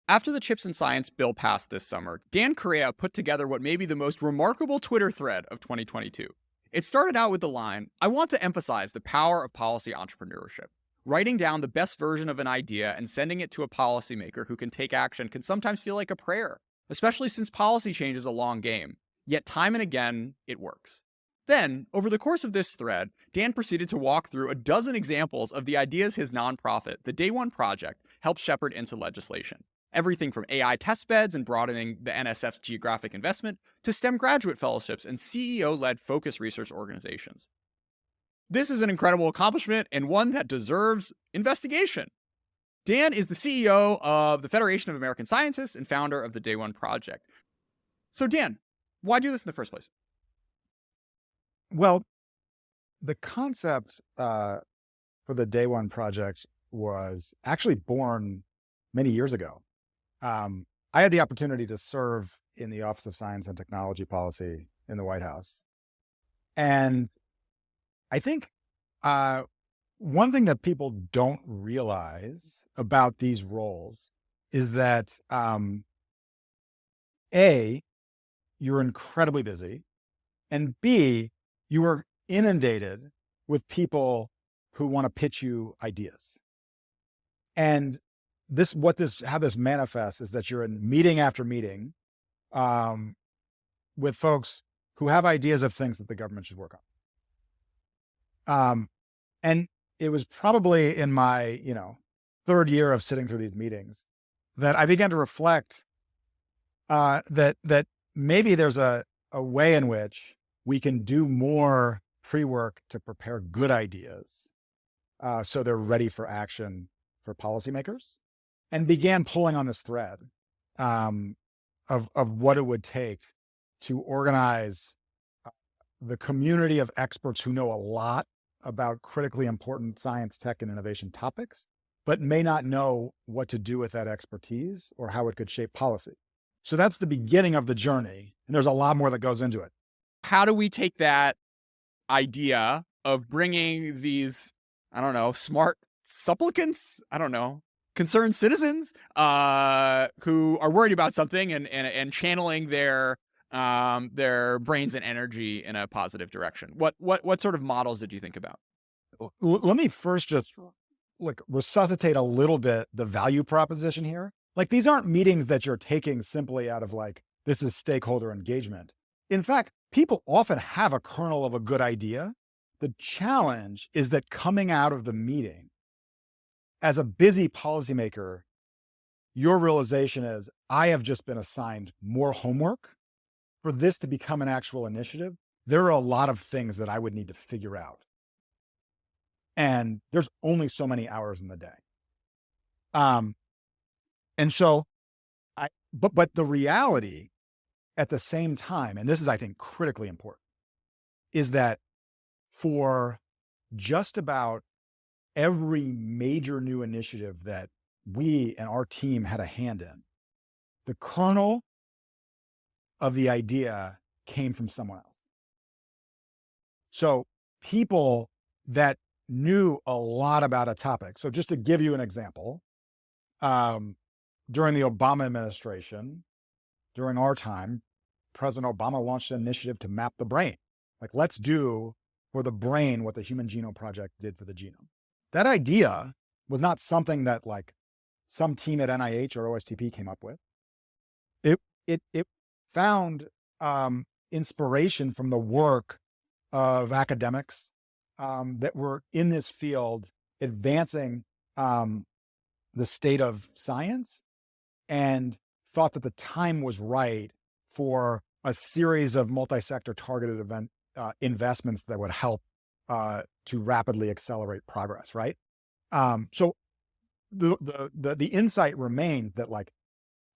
After the Chips and Science bill passed this summer, Dan Correa put together what may be the most remarkable Twitter thread of 2022. It started out with the line, "I want to emphasize the power of policy entrepreneurship. Writing down the best version of an idea and sending it to a policymaker who can take action can sometimes feel like a prayer, especially since policy change is a long game. Yet time and again, it works." Then, over the course of this thread, Dan proceeded to walk through a dozen examples of the ideas his nonprofit, the Day One Project, helped shepherd into legislation. Everything from AI testbeds and broadening the NSF's geographic investment to STEM graduate fellowships and CEO-led focus research organizations. This is an incredible accomplishment and one that deserves investigation. Dan is the CEO of the Federation of American Scientists and founder of the Day One Project. So Dan, why do this in the first place? Well, the concept for the Day One Project was actually born many years ago. I had the opportunity to serve in the Office of Science and Technology Policy in the White House. And I think one thing that people don't realize about these roles is that A, you're incredibly busy, and B, you are inundated with people who want to pitch you ideas. And how this manifests is that you're in meeting after meeting with folks who have ideas of things that the government should work on. And it was probably in my, third year of sitting through these meetings that I began to reflect that maybe there's a way in which we can do more pre-work to prepare good ideas so they're ready for action for policymakers, and began pulling on this thread of what it would take to organize the community of experts who know a lot about critically important science, tech, and innovation topics, but may not know what to do with that expertise or how it could shape policy. So that's the beginning of the journey, and there's a lot more that goes into it. How do we take that idea of bringing these, smart supplicants, concerned citizens who are worried about something and channeling their brains and energy in a positive direction? What sort of models did you think about? Let me first just resuscitate a little bit the value proposition here. These aren't meetings that you're taking simply out of this is stakeholder engagement. In fact, people often have a kernel of a good idea. The challenge is that coming out of the meeting, as a busy policymaker, your realization is, I have just been assigned more homework. For this to become an actual initiative, there are a lot of things that I would need to figure out. And there's only so many hours in the day. And so but the reality at the same time, and this is, I think, critically important, is that for just about every major new initiative that we and our team had a hand in, the kernel of the idea came from someone else. So people that knew a lot about a topic. So just to give you an example, during the Obama administration, during our time, President Obama launched an initiative to map the brain. Let's do for the brain what the Human Genome Project did for the genome. That idea was not something that some team at NIH or OSTP came up with. It found inspiration from the work of academics that were in this field, advancing the state of science, and thought that the time was right for a series of multi-sector targeted investments that would help to rapidly accelerate progress, right? So the insight remained that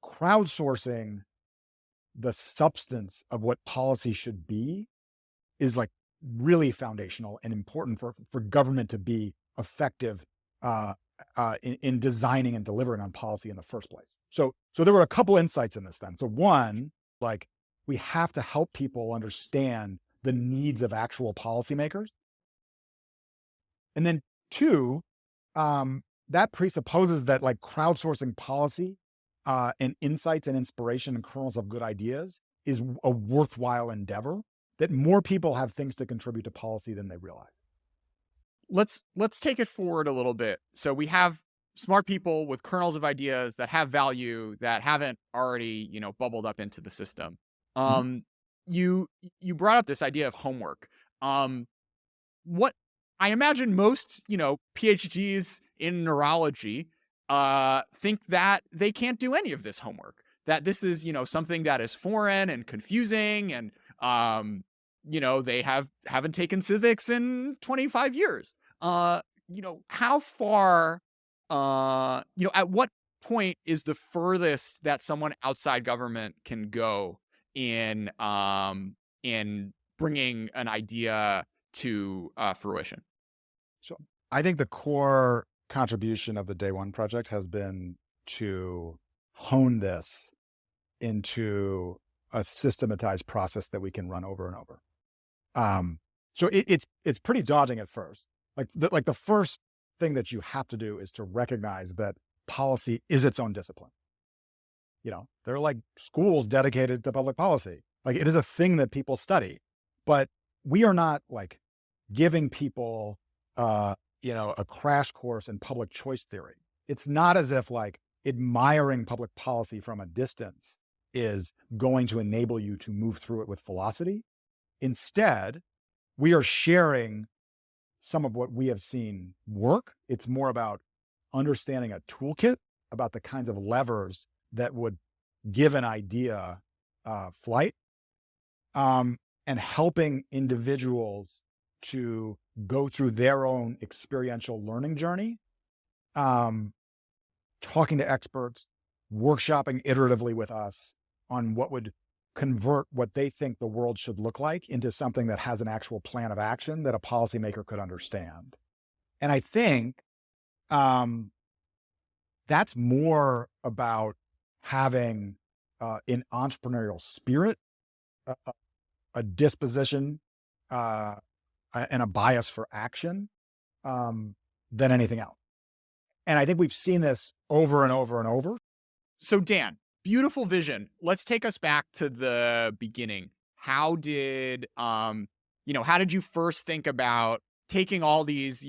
crowdsourcing the substance of what policy should be is really foundational and important for government to be effective in designing and delivering on policy in the first place. So there were a couple insights in this then. So one, we have to help people understand the needs of actual policymakers. And then two, that presupposes that crowdsourcing policy and insights and inspiration and kernels of good ideas is a worthwhile endeavor, that more people have things to contribute to policy than they realize. Let's take it forward a little bit. So we have smart people with kernels of ideas that have value that haven't already, bubbled up into the system. Mhm. You brought up this idea of homework. What I imagine most, PhDs in neurology think that they can't do any of this homework. That this is, something that is foreign and confusing, and they haven't taken civics in 25 years. How far, at what point is the furthest that someone outside government can go in bringing an idea to fruition? So I think the core contribution of the Day One project has been to hone this into a systematized process that we can run over and over. So it's pretty daunting at first. Like the first thing that you have to do is to recognize that policy is its own discipline. There are like schools dedicated to public policy. Like it is a thing that people study, but we are not like giving people, a crash course in public choice theory. It's not as if like admiring public policy from a distance is going to enable you to move through it with velocity. Instead, we are sharing some of what we have seen work. It's more about understanding a toolkit, about the kinds of levers that would give an idea flight, and helping individuals to go through their own experiential learning journey, talking to experts, workshopping iteratively with us on what would convert what they think the world should look like into something that has an actual plan of action that a policymaker could understand. And I think that's more about having an entrepreneurial spirit, a disposition, and a bias for action than anything else. And I think we've seen this over and over and over. So Dan, beautiful vision. Let's take us back to the beginning. How did you first think about taking all these,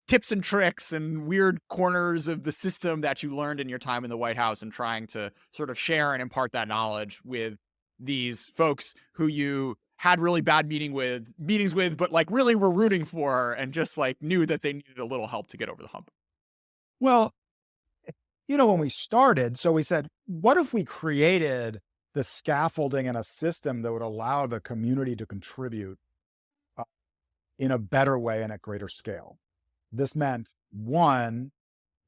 tips and tricks and weird corners of the system that you learned in your time in the White House and trying to sort of share and impart that knowledge with these folks who you had really bad meetings with, but like really were rooting for and just like knew that they needed a little help to get over the hump? Well, when we started, so we said, what if we created the scaffolding and a system that would allow the community to contribute in a better way and at greater scale? This meant, one,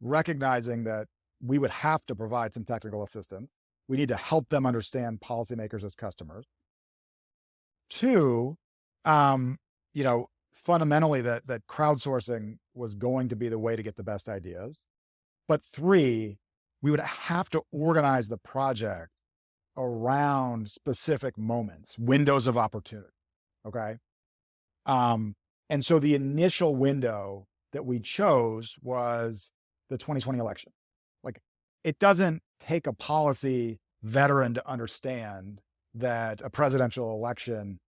recognizing that we would have to provide some technical assistance. We need to help them understand policymakers as customers. Two, fundamentally that crowdsourcing was going to be the way to get the best ideas. But three, we would have to organize the project around specific moments, windows of opportunity. Okay. And so the initial window that we chose was the 2020 election. Like, it doesn't take a policy veteran to understand that a presidential election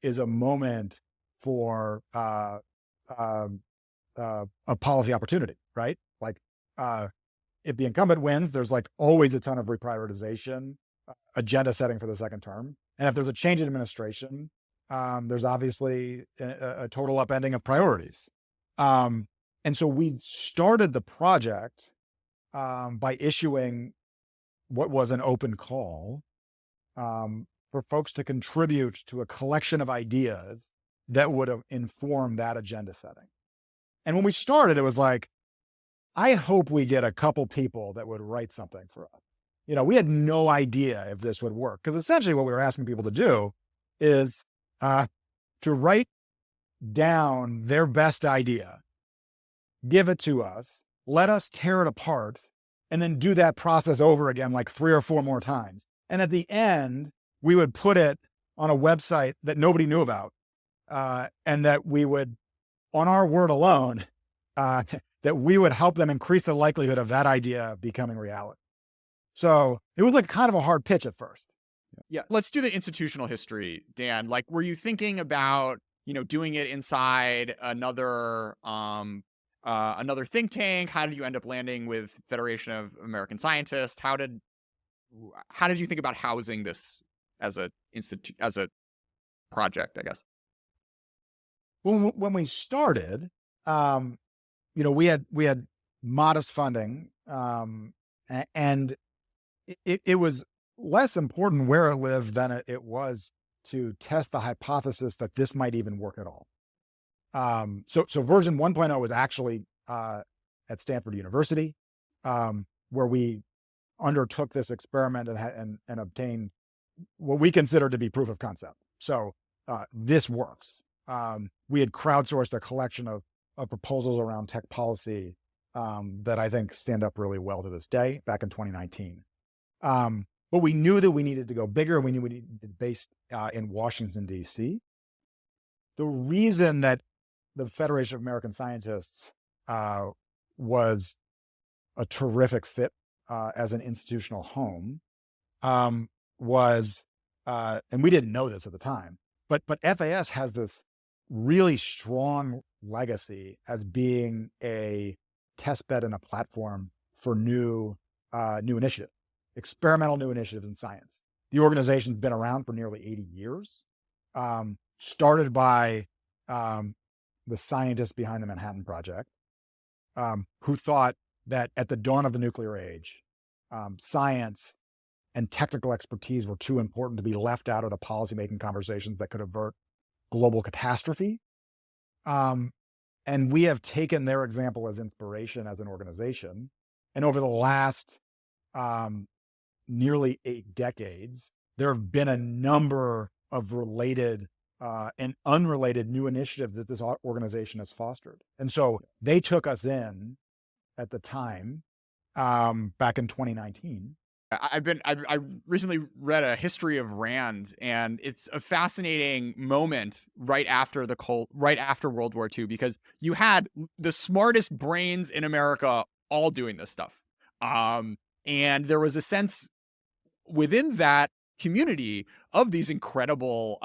is a moment for a policy opportunity, right? Like, if the incumbent wins, there's like always a ton of reprioritization, agenda setting for the second term. And if there's a change in administration, there's obviously a total upending of priorities. And so we started the project by issuing what was an open call for folks to contribute to a collection of ideas that would have informed that agenda setting. And when we started, it was like, I hope we get a couple people that would write something for us. We had no idea if this would work, because essentially what we were asking people to do is to write down their best idea, give it to us, let us tear it apart, and then do that process over again like 3 or 4 more times. And at the end, we would put it on a website that nobody knew about, and that we would, on our word alone, that we would help them increase the likelihood of that idea becoming reality. So it was like kind of a hard pitch at first. Yeah, let's do the institutional history, Dan. Like, were you thinking about, doing it inside another think tank? How did you end up landing with Federation of American Scientists? How did you think about housing this as a project, I guess? When we started, we had modest funding, and it was less important where it lived than it was to test the hypothesis that this might even work at all. So version 1.0 was actually at Stanford University, where we undertook this experiment and obtained what we consider to be proof of concept. So this works. We had crowdsourced a collection of proposals around tech policy that I think stand up really well to this day back in 2019. But we knew that we needed to go bigger. We knew we needed to be based in Washington, D.C. The reason that the Federation of American Scientists was a terrific fit as an institutional home was, and we didn't know this at the time, but FAS has this really strong legacy as being a test bed and a platform for new initiative, experimental new initiatives in science. The organization's been around for nearly 80 years, started by the scientists behind the Manhattan Project, who thought that at the dawn of the nuclear age, science and technical expertise were too important to be left out of the policymaking conversations that could avert global catastrophe. And we have taken their example as inspiration as an organization. And over the last nearly 8 decades, there have been a number of related and unrelated new initiatives that this organization has fostered. And so they took us in at the time, back in 2019. I recently read a history of Rand, and it's a fascinating moment right after World War II, because you had the smartest brains in America all doing this stuff. And there was a sense within that community of these incredible,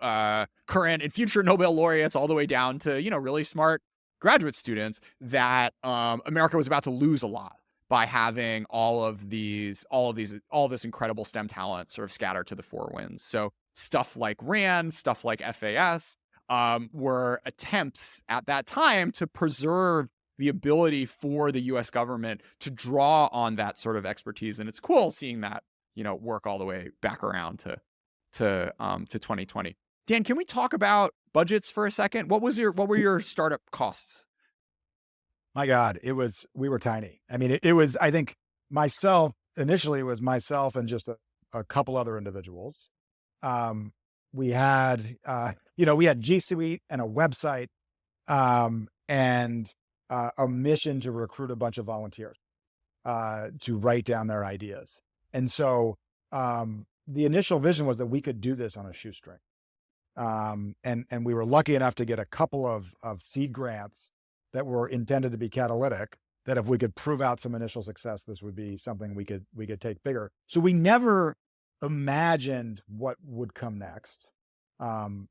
current and future Nobel laureates, all the way down to, really smart graduate students, that America was about to lose a lot by having all this incredible STEM talent sort of scattered to the four winds. So stuff like Rand, stuff like FAS, were attempts at that time to preserve the ability for the U.S. government to draw on that sort of expertise. And it's cool seeing that, work all the way back around to 2020. Dan, can we talk about budgets for a second? What were your startup costs? My God, we were tiny. I mean, it was, I think initially it was myself and just a couple other individuals. We had, we had G Suite and a website, and a mission to recruit a bunch of volunteers to write down their ideas. And so the initial vision was that we could do this on a shoestring. And we were lucky enough to get a couple of seed grants that were intended to be catalytic, that if we could prove out some initial success, this would be something we could take bigger. So we never imagined what would come next. And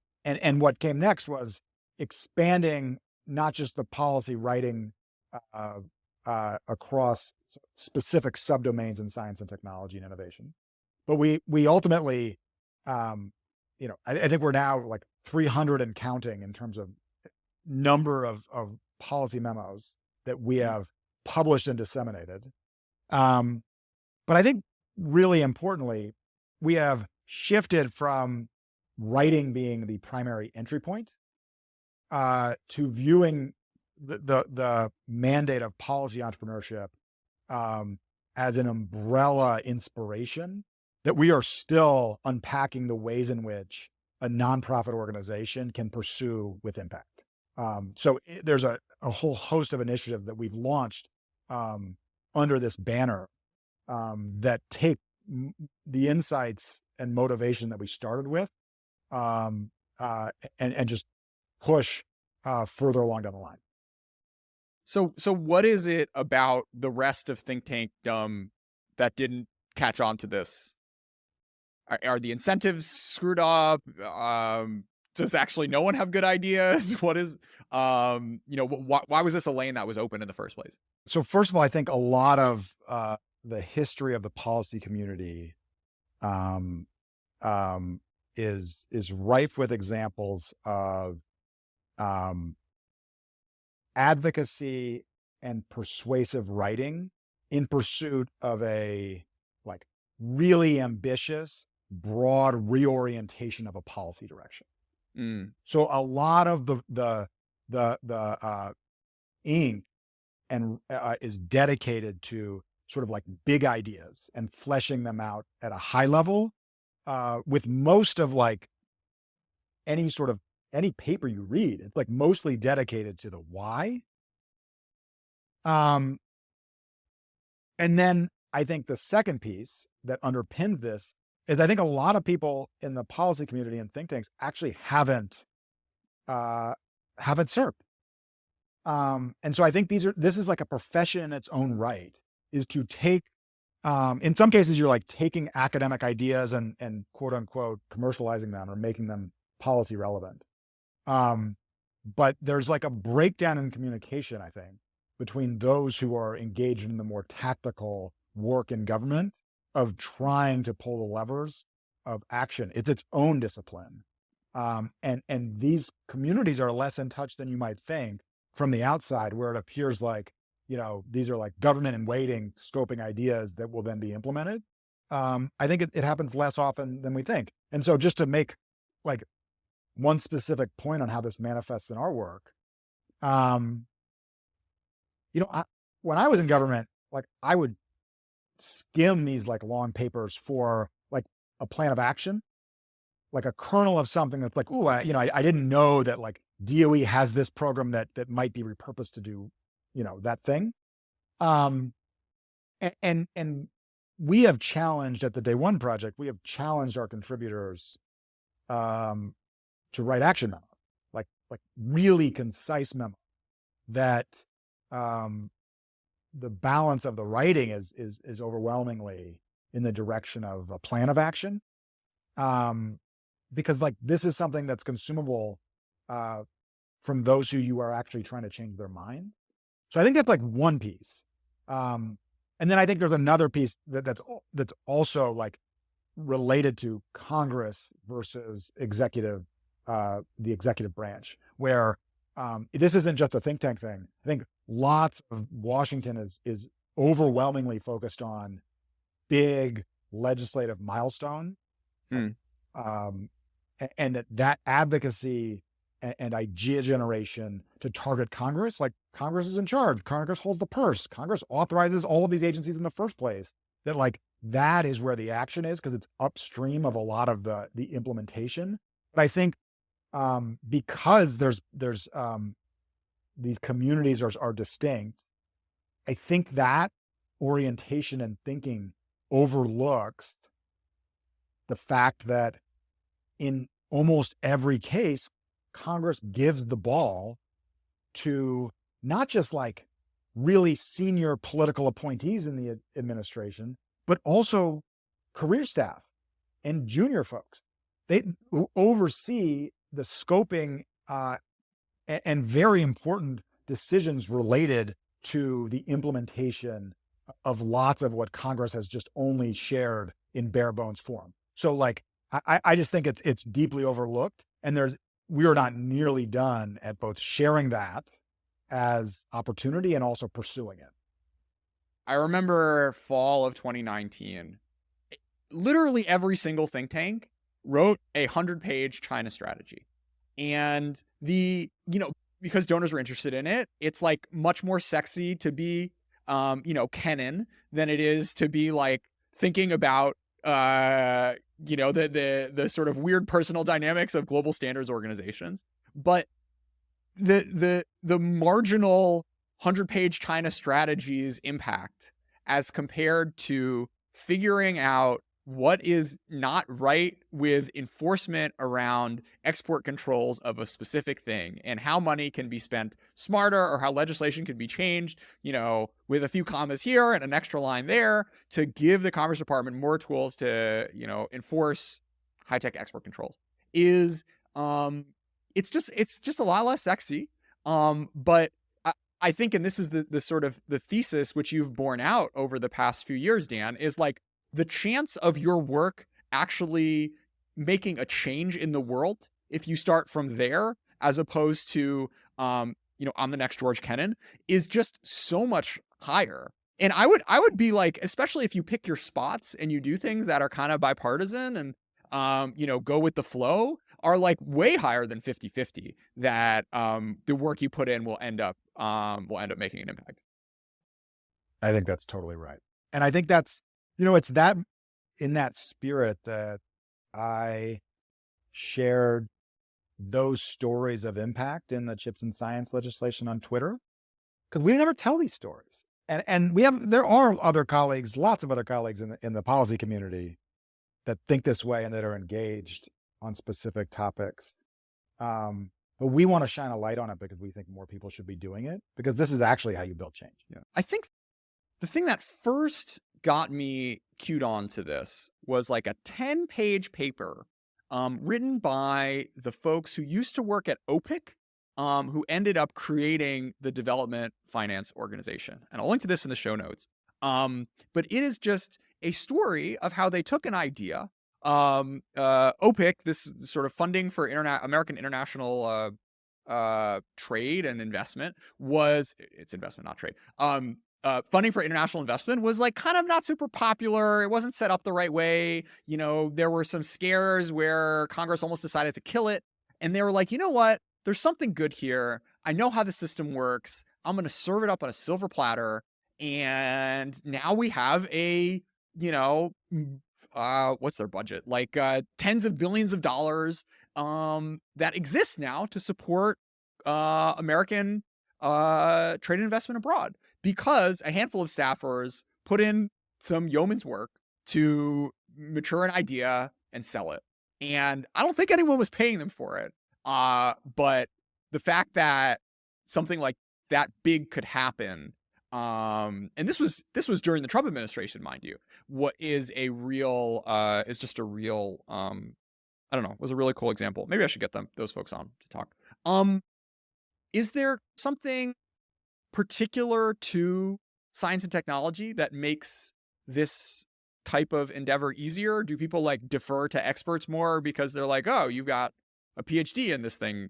what came next was expanding not just the policy writing across specific subdomains in science and technology and innovation, but we ultimately, I think we're now like 300 and counting in terms of number of policy memos that we have published and disseminated. But I think really importantly, we have shifted from writing being the primary entry point to viewing the mandate of policy entrepreneurship as an umbrella inspiration that we are still unpacking the ways in which a nonprofit organization can pursue with impact. So there's a whole host of initiatives that we've launched under this banner that take the insights and motivation that we started with and just push further along down the line. So what is it about the rest of Think Tankdom that didn't catch on to this? Are the incentives screwed up? Does actually no one have good ideas? What is, why was this a lane that was open in the first place? So first of all, I think a lot of the history of the policy community um, is rife with examples of advocacy and persuasive writing in pursuit of a like really ambitious, broad reorientation of a policy direction. So a lot of the ink and is dedicated to sort of like big ideas and fleshing them out at a high level. With most of like any paper you read, it's like mostly dedicated to the why. And then I think the second piece that underpinned this is I think a lot of people in the policy community and think tanks actually haven't served. And so I think this is like a profession in its own right, is to take, in some cases, you're like taking academic ideas and quote unquote commercializing them or making them policy relevant. But there's like a breakdown in communication, I think, between those who are engaged in the more tactical work in government of trying to pull the levers of action. It's its own discipline. And these communities are less in touch than you might think from the outside, where it appears like, these are like government in waiting, scoping ideas that will then be implemented. I think it happens less often than we think. And so just to make like one specific point on how this manifests in our work, when I was in government, like I would skim these like long papers for like a plan of action, like a kernel of something that's like, I didn't know that like DOE has this program that might be repurposed to do, that thing. And we have challenged at the Day One Project, we have challenged our contributors to write action memos, like really concise memo that the balance of the writing is overwhelmingly in the direction of a plan of action. Because like this is something that's consumable from those who you are actually trying to change their mind. So I think that's like one piece. And then I think there's another piece that's also like related to Congress versus the executive branch, where this isn't just a think tank thing. I think lots of Washington is overwhelmingly focused on big legislative milestone. And that advocacy and idea generation to target Congress, like Congress is in charge, Congress holds the purse, Congress authorizes all of these agencies in the first place, that is where the action is, because it's upstream of a lot of the implementation. But I think because there's these communities are distinct, I think that orientation and thinking overlooks the fact that in almost every case, Congress gives the ball to not just like really senior political appointees in the administration, but also career staff and junior folks. They oversee the scoping and very important decisions related to the implementation of lots of what Congress has just only shared in bare bones form. So like, I just think it's deeply overlooked, and we are not nearly done at both sharing that as opportunity and also pursuing it. I remember fall of 2019, literally every single think tank wrote a 100-page China strategy. And because donors were interested in it, it's like much more sexy to be, Kennan than it is to be like thinking about, the sort of weird personal dynamics of global standards organizations. But the marginal 100-page China strategy's impact as compared to figuring out what is not right with enforcement around export controls of a specific thing, and how money can be spent smarter, or how legislation can be changed, with a few commas here and an extra line there to give the Commerce Department more tools to, enforce high-tech export controls, is it's just a lot less sexy. But I think, and this is the sort of the thesis which you've borne out over the past few years, Dan, is like the chance of your work actually making a change in the world, if you start from there, as opposed to, I'm the next George Kennan, is just so much higher. And I would be like, especially if you pick your spots and you do things that are kind of bipartisan and, go with the flow, are like way higher than 50-50, that the work you put in will end up making an impact. I think that's totally right. And I think that's, it's that, in that spirit, that I shared those stories of impact in the Chips and Science legislation on Twitter, because we never tell these stories. And there are other colleagues, lots of other colleagues in the policy community that think this way and that are engaged on specific topics. But we want to shine a light on it because we think more people should be doing it, because this is actually how you build change. Yeah. I think the thing that first got me cued on to this was like a 10-page paper written by the folks who used to work at OPIC, who ended up creating the Development Finance Organization. And I'll link to this in the show notes. But it is just a story of how they took an idea. OPIC, this sort of funding for American international trade and investment, it's investment, not trade. Funding for international investment was like kind of not super popular. It wasn't set up the right way. There were some scares where Congress almost decided to kill it. And they were like, you know what? There's something good here. I know how the system works. I'm going to serve it up on a silver platter. And now we have a, what's their budget? Like tens of billions of dollars that exists now to support American trade and investment abroad, because a handful of staffers put in some yeoman's work to mature an idea and sell it. And I don't think anyone was paying them for it. But the fact that something like that big could happen, and this was during the Trump administration, mind you, what is a real, is just a real, I don't know, was a really cool example. Maybe I should get those folks on to talk. Is there something particular to science and technology that makes this type of endeavor easier? Do people like defer to experts more because they're like, oh, you've got a PhD in this thing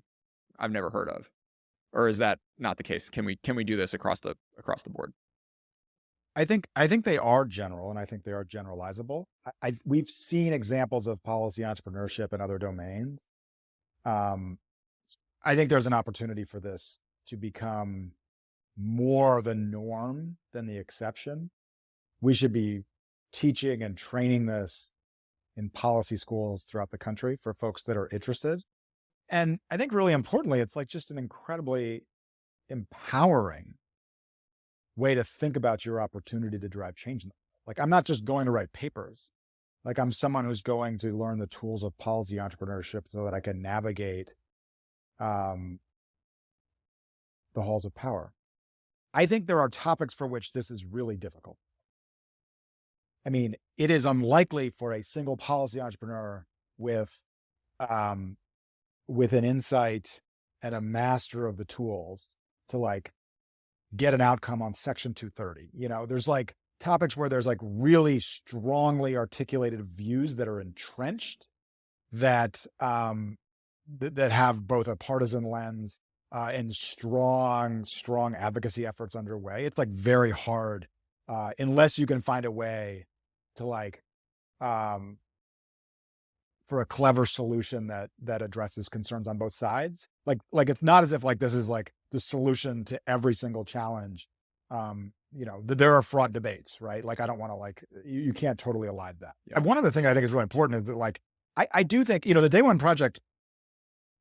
I've never heard of? Or is that not the case? Can we do this across the board? I think they are general, and I think they are generalizable. We've seen examples of policy entrepreneurship in other domains. I think there's an opportunity for this to become more the norm than the exception. We should be teaching and training this in policy schools throughout the country for folks that are interested. And I think really importantly, it's like just an incredibly empowering way to think about your opportunity to drive change. Like, I'm not just going to write papers. Like, I'm someone who's going to learn the tools of policy entrepreneurship so that I can navigate the halls of power. I think there are topics for which this is really difficult. I mean, it is unlikely for a single policy entrepreneur with an insight and a master of the tools to like get an outcome on Section 230. There's like topics where there's like really strongly articulated views that are entrenched, that that have both a partisan lens and strong advocacy efforts underway. It's like very hard unless you can find a way to like for a clever solution that addresses concerns on both sides. Like it's not as if like this is like the solution to every single challenge. There are fraud debates, right? Like I don't want to like you can't totally elide that. Yeah. And one other thing I think is really important is that like I do think the Day One Project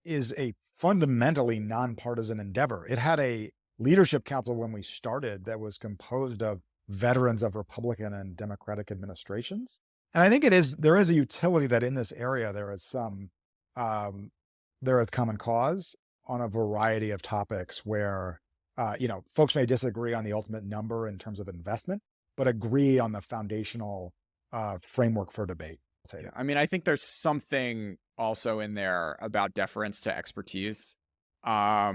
is a fundamentally nonpartisan endeavor. It had a leadership council when we started that was composed of veterans of Republican and Democratic administrations. And I think there is a utility that in this area, there is um, there is common cause on a variety of topics where, folks may disagree on the ultimate number in terms of investment, but agree on the foundational framework for debate. I'll say Yeah. that. I mean, I think there's something also in there about deference to expertise. I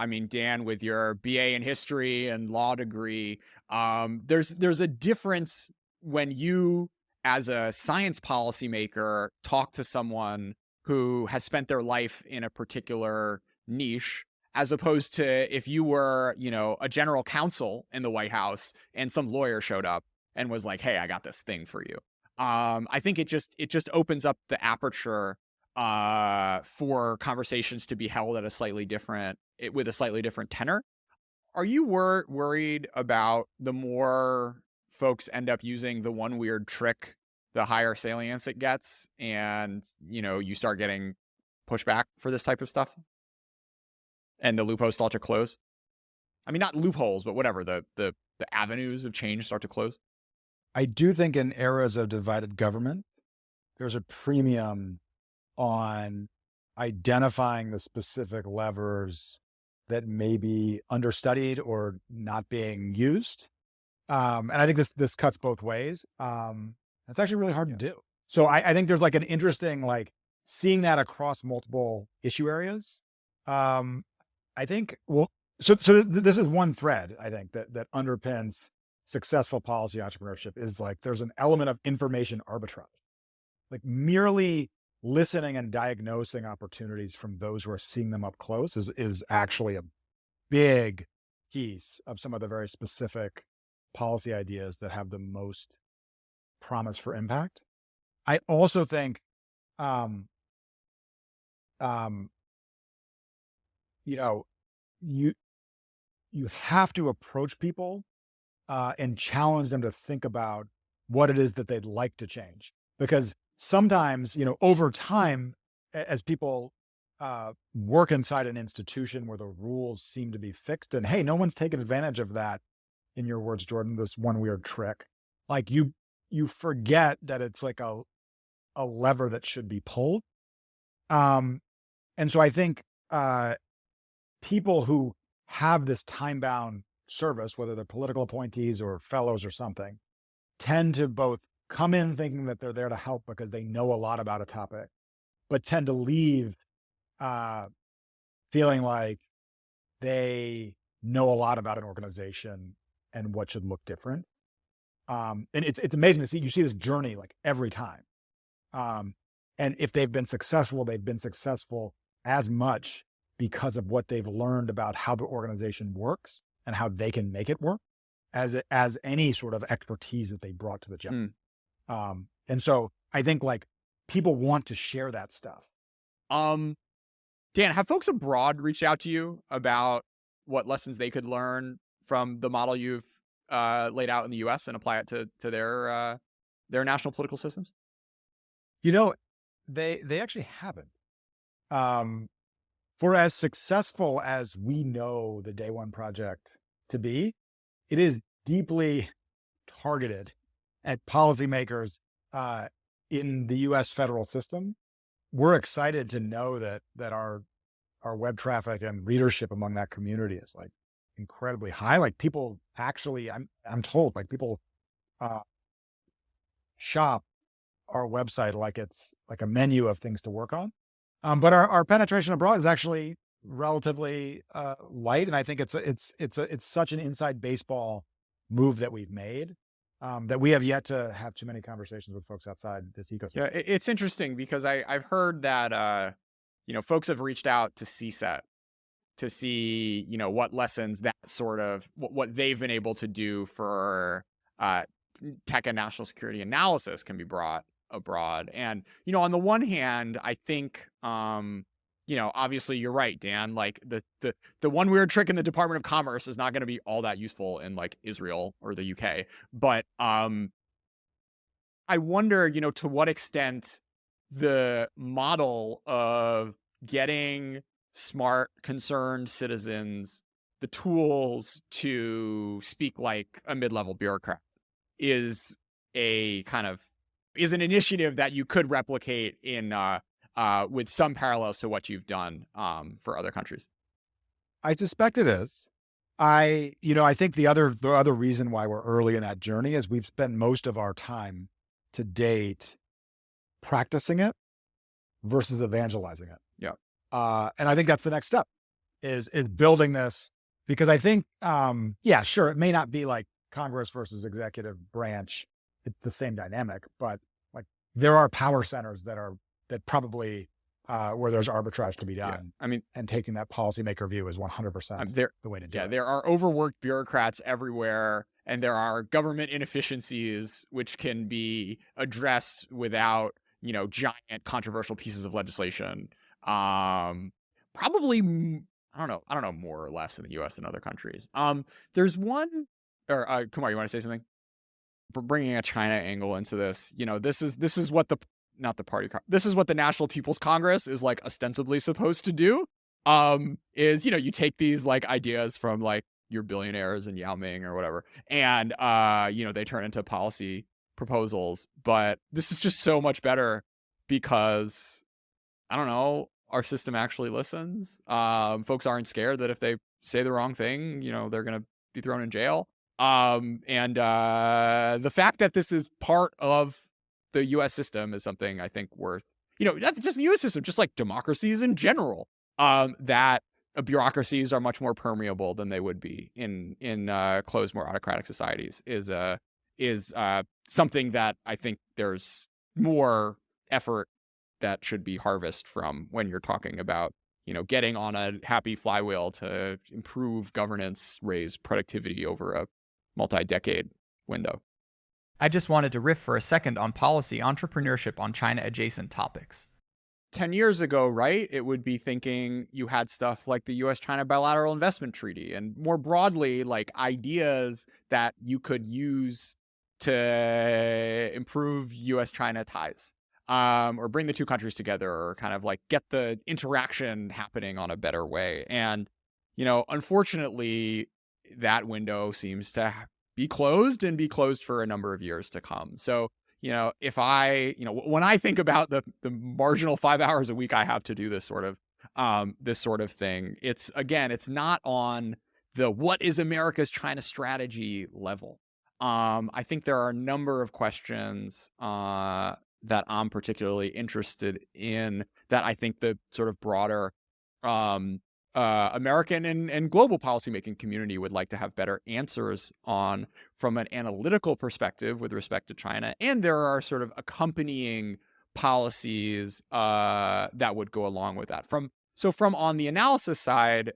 mean, Dan, with your BA in history and law degree, there's a difference when you, as a science policymaker, talk to someone who has spent their life in a particular niche, as opposed to if you were, a general counsel in the White House and some lawyer showed up and was like, "Hey, I got this thing for you." I think it just opens up the aperture for conversations to be held at a slightly different with a slightly different tenor. Are you worried about the more folks end up using the one weird trick, the higher salience it gets, and you start getting pushback for this type of stuff, and the loopholes start to close? I mean, not loopholes, but whatever the avenues of change start to close. I do think in eras of divided government, there's a premium on identifying the specific levers that may be understudied or not being used. And I think this cuts both ways. It's actually really hard to do. So I think there's like an interesting, like seeing that across multiple issue areas. I think, this is one thread, I think, that underpins successful policy entrepreneurship is like, there's an element of information arbitrage, like merely listening and diagnosing opportunities from those who are seeing them up close is actually a big piece of some of the very specific policy ideas that have the most promise for impact. I also think, um, you know, you have to approach people and challenge them to think about what it is that they'd like to change. Because sometimes, over time, as people work inside an institution where the rules seem to be fixed, and hey, no one's taken advantage of that, in your words, Jordan, this one weird trick. Like you forget that it's like a lever that should be pulled. And so I think people who have this time-bound service, whether they're political appointees or fellows or something, tend to both come in thinking that they're there to help because they know a lot about a topic, but tend to leave feeling like they know a lot about an organization and what should look different. And it's amazing to see. You see this journey like every time. And if they've been successful as much because of what they've learned about how the organization works and how they can make it work as any sort of expertise that they brought to the job. And so I think like people want to share that stuff. Dan, have folks abroad reached out to you about what lessons they could learn from the model you've laid out in the U.S. and apply it to their national political systems? They actually haven't. For as successful as we know the Day One Project to be, it is deeply targeted at policymakers in the U.S. federal system. We're excited to know that our web traffic and readership among that community is like incredibly high. Like people actually, I'm told, like people shop our website like it's like a menu of things to work on. But our penetration abroad is actually relatively light, and I think it's such an inside baseball move that we've made that we have yet to have too many conversations with folks outside this ecosystem. Yeah, it's interesting because I've heard that folks have reached out to CSET to see what lessons that sort of what they've been able to do for tech and national security analysis can be brought abroad. And on the one hand, I think obviously you're right, Dan, like the one weird trick in the Department of Commerce is not going to be all that useful in like Israel or the UK. But I wonder to what extent the model of getting smart, concerned citizens the tools to speak like a mid-level bureaucrat is a kind of is an initiative that you could replicate in with some parallels to what you've done for other countries. I suspect it is. I think the other reason why we're early in that journey is we've spent most of our time to date practicing it versus evangelizing it. Yeah. And I think that's the next step is building this, because I think, sure, it may not be like Congress versus executive branch. It's the same dynamic, but like there are power centers that probably where there's arbitrage to be done. Yeah. I mean, and taking that policymaker view is 100% the way to do it. There are overworked bureaucrats everywhere, and there are government inefficiencies which can be addressed without, giant controversial pieces of legislation. Probably, I don't know more or less in the U.S. than other countries. There's one, or Kumar, you want to say something? Bringing a China angle into this, this is what this is what the National People's Congress is like ostensibly supposed to do. Is, you take these like ideas from like your billionaires and Yao Ming or whatever, and they turn into policy proposals. But this is just so much better because, I don't know, our system actually listens. Folks aren't scared that if they say the wrong thing, they're gonna be thrown in jail. And the fact that this is part of the U.S. system is something I think worth, not just the U.S. system, just like democracies in general, that bureaucracies are much more permeable than they would be in closed, more autocratic societies is something that I think there's more effort that should be harvested from when you're talking about, getting on a happy flywheel to improve governance, raise productivity over a multi-decade window. I just wanted to riff for a second on policy entrepreneurship on China-adjacent topics. 10 years ago, right, it would be thinking you had stuff like the U.S.-China bilateral investment treaty and more broadly, like ideas that you could use to improve U.S.-China ties, or bring the two countries together, or kind of like get the interaction happening on a better way. And, unfortunately, that window seems to be closed and be closed for a number of years to come. So, if when I think about the marginal 5 hours a week I have to do this sort of thing, it's not on the what is America's China strategy level. I think there are a number of questions that I'm particularly interested in that I think the sort of broader American and global policymaking community would like to have better answers on from an analytical perspective with respect to China. And there are sort of accompanying policies that would go along with that. From on the analysis side,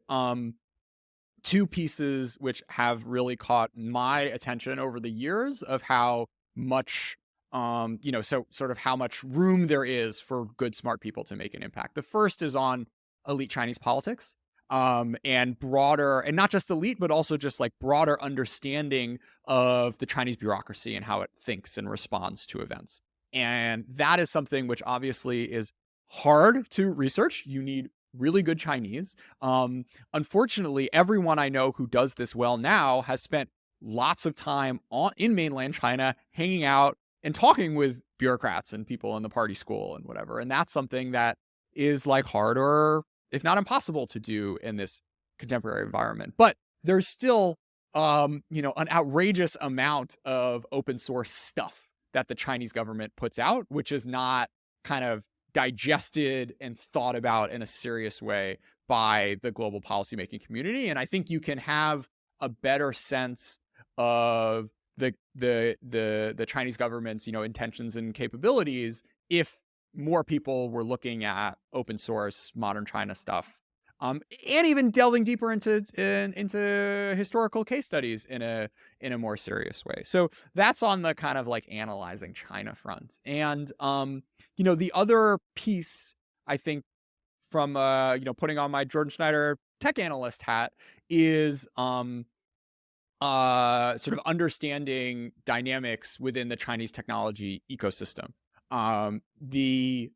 two pieces which have really caught my attention over the years of how much how much room there is for good, smart people to make an impact. The first is on elite Chinese politics. And broader, and not just elite, but also just like broader understanding of the Chinese bureaucracy and how it thinks and responds to events. And that is something which obviously is hard to research. You need really good Chinese. Unfortunately, everyone I know who does this well now has spent lots of time in mainland China hanging out and talking with bureaucrats and people in the party school and whatever. And that's something that is like harder, if not impossible, to do in this contemporary environment. But there's still, an outrageous amount of open source stuff that the Chinese government puts out, which is not kind of digested and thought about in a serious way by the global policymaking community. And I think you can have a better sense of the Chinese government's, intentions and capabilities if more people were looking at open source, modern China stuff, and even delving deeper into historical case studies in a more serious way. So that's on the kind of like analyzing China front. And the other piece, I think, from putting on my Jordan Schneider tech analyst hat is sort of understanding dynamics within the Chinese technology ecosystem. The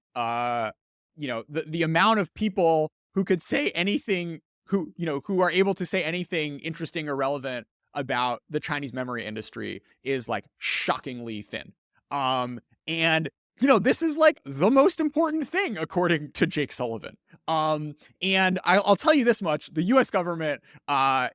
amount of people who could say anything, who are able to say anything interesting or relevant about the Chinese memory industry is like shockingly thin. And this is like the most important thing, according to Jake Sullivan. And I'll tell you this much: the U.S. government, there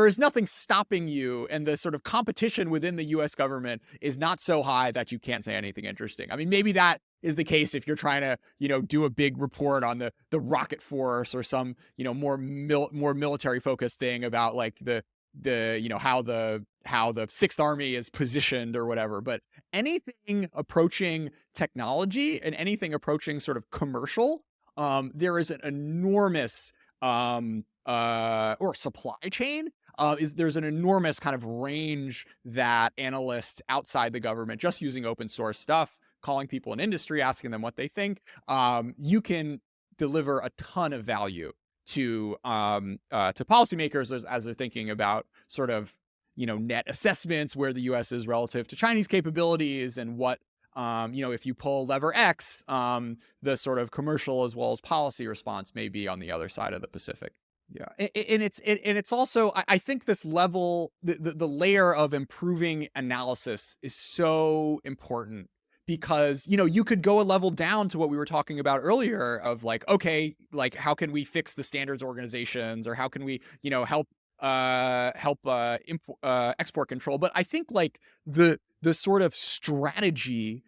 is nothing stopping you, and the sort of competition within the U.S. government is not so high that you can't say anything interesting. I mean, maybe that is the case if you're trying to, do a big report on the rocket force or some, more military focused thing about like how the Sixth Army is positioned or whatever. But anything approaching technology and anything approaching sort of commercial, there is an enormous or supply chain. There's an enormous kind of range that analysts outside the government, just using open source stuff, calling people in industry, asking them what they think, you can deliver a ton of value to policymakers as they're thinking about sort of net assessments, where the U.S. is relative to Chinese capabilities, and what if you pull lever X, the sort of commercial as well as policy response may be on the other side of the Pacific. Yeah, and it's also, I think this level, the layer of improving analysis is so important, because you could go a level down to what we were talking about earlier of like, okay, like how can we fix the standards organizations, or how can we help export control. But I think like the sort of strategy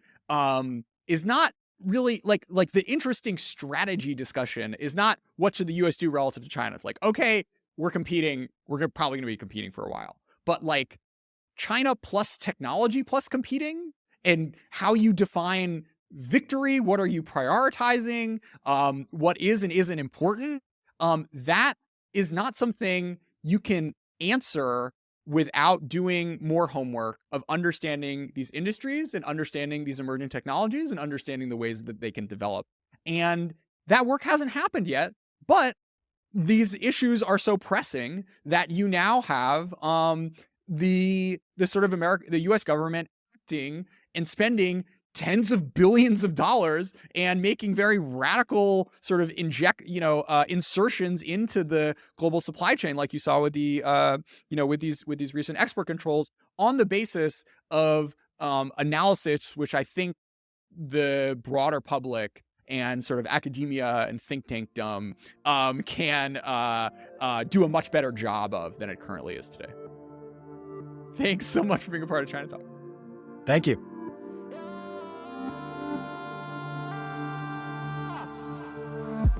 is not really like the interesting strategy discussion is not what should the US do relative to China. It's like, okay, we're probably going to be competing for a while, but like China plus technology plus competing, and how you define victory, what are you prioritizing, what is and isn't important, that is not something you can answer without doing more homework of understanding these industries and understanding these emerging technologies and understanding the ways that they can develop. And that work hasn't happened yet, but these issues are so pressing that you now have the sort of the US government acting and spending tens of billions of dollars and making very radical sort of insertions into the global supply chain, like you saw with the with these recent export controls, on the basis of analysis, which I think the broader public and sort of academia and think tankdom can do a much better job of than it currently is today. Thanks so much for being a part of China Talk. Thank you.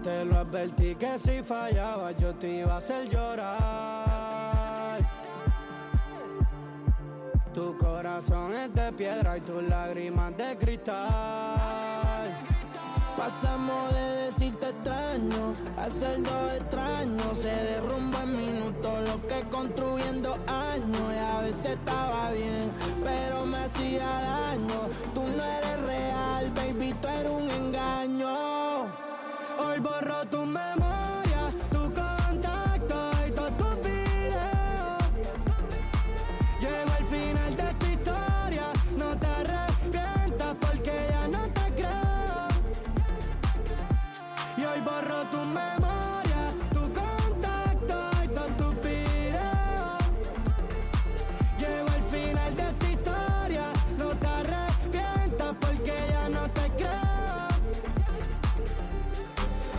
Te lo advertí que si fallaba yo te iba a hacer llorar. Tu corazón es de piedra y tus lágrimas de cristal. Pasamos de decirte extraño a ser dos extraños. Se derrumba en minutos lo que construyendo años. Y a veces estaba bien, pero me hacía daño. Tú no eres real, baby, tú eres un engaño. Hoy borro tu memoria, tu contacto y todos tus videos. Llego al final de esta historia, no te arrepientas porque ya no te creo. Y hoy borro tu memoria, tu contacto y todos tus videos. Llego al final de esta historia, no te arrepientas porque ya no te creo.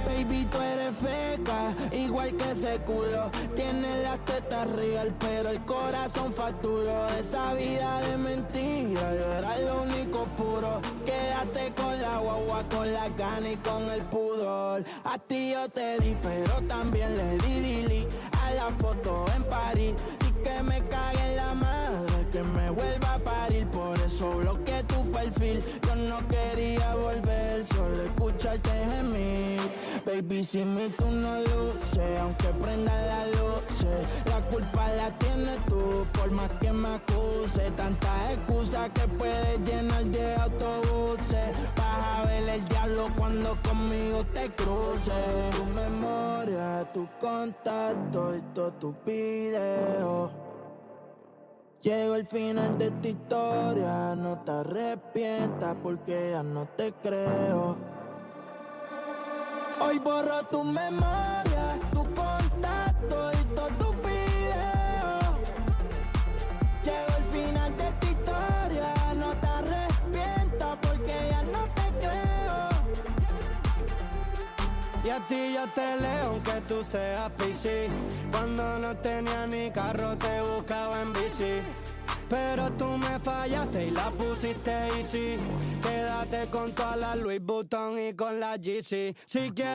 Baby, tú eres feca, igual que ese culo. Tienes las tetas real, pero el corazón facturó. Esa vida de mentira, yo era lo único puro. Quédate con la guagua, con la gana y con el pudor. A ti yo te di, pero también le di Lili a la foto en París. Y que me cague en la madre, que me vuelva a parir. Por eso bloqueé tu perfil. Yo no quería volver, solo escucharte gemir. Baby, sin mí tú no luces, aunque prendan las luces. La culpa la tienes tú, por más que me acuse. Tantas excusas que puedes llenar de autobuses. Vas a ver el diablo cuando conmigo te cruces. Tu memoria, tu contacto y todos tus videos. Llego al final de esta historia, no te arrepientas porque ya no te creo. Hoy borro tu memoria, tu contacto y todos tus videos. Llego al final de Y a ti yo te leo aunque tú seas PC. Cuando no tenía ni carro te buscaba en bici. Pero tú me fallaste y la pusiste easy. Quédate con toda la Louis Vuitton y con la GC. Si quieres